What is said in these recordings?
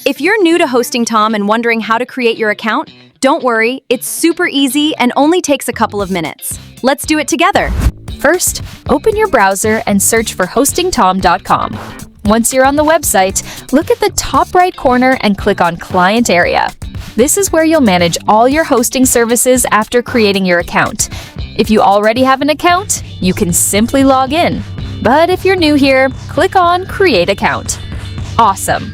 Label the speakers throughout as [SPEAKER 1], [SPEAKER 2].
[SPEAKER 1] If you're new to HostingTom and wondering how to create your account, don't worry, it's super easy and only takes a couple of minutes. Let's do it together.
[SPEAKER 2] First, open your browser and search for HostingTom.com. Once you're on the website, look at the top right corner and click on Client Area. This is where you'll manage all your hosting services after creating your account. If you already have an account, you can simply log in. But if you're new here, click on Create Account. Awesome!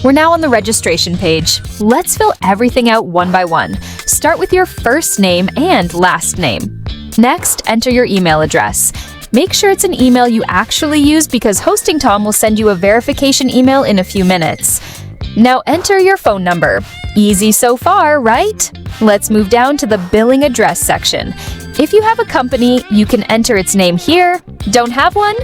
[SPEAKER 2] We're now on the registration page. Let's fill everything out one by one. Start with your first name and last name. Next, enter your email address. Make sure it's an email you actually use because HostingTom will send you a verification email in a few minutes. Now enter your phone number. Easy so far, right? Let's move down to the billing address section. If you have a company, you can enter its name here. Don't have one?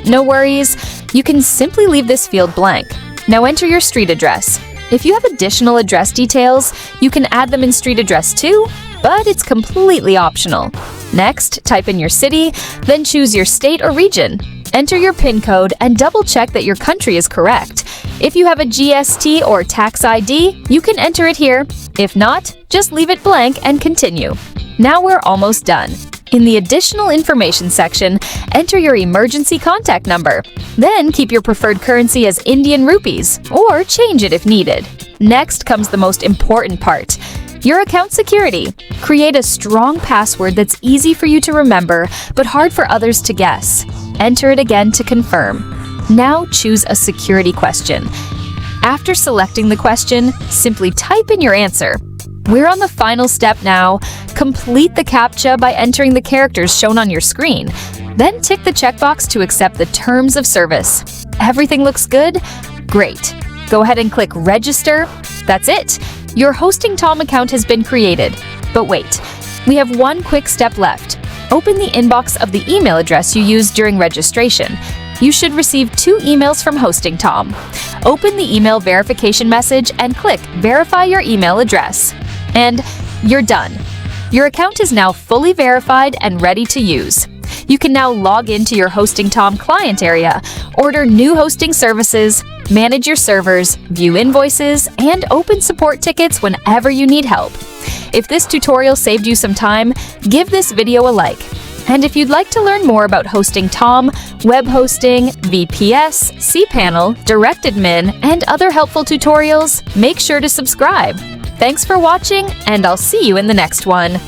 [SPEAKER 2] No worries. You can simply leave this field blank. Now enter your street address. If you have additional address details, you can add them in street address too, but it's completely optional. Next, type in your city, then choose your state or region. Enter your PIN code and double-check that your country is correct. If you have a GST or tax ID, you can enter it here. If not, just leave it blank and continue. Now we're almost done. In the Additional Information section, enter your emergency contact number. Then keep your preferred currency as Indian rupees, or change it if needed. Next comes the most important part, your account security. Create a strong password that's easy for you to remember, but hard for others to guess. Enter it again to confirm. Now choose a security question. After selecting the question, simply type in your answer. We're on the final step now. Complete the CAPTCHA by entering the characters shown on your screen. Then tick the checkbox to accept the terms of service. Everything looks good? Great. Go ahead and click Register. That's it. Your HostingTom account has been created. But wait, we have one quick step left. Open the inbox of the email address you used during registration. You should receive 2 emails from HostingTom. Open the email verification message and click Verify your email address. And you're done. Your account is now fully verified and ready to use. You can now log into your HostingTom Client Area, order new hosting services, manage your servers, view invoices, and open support tickets whenever you need help. If this tutorial saved you some time, give this video a like. And if you'd like to learn more about HostingTom, web hosting, VPS, cPanel, DirectAdmin, and other helpful tutorials, make sure to subscribe. Thanks for watching, and I'll see you in the next one.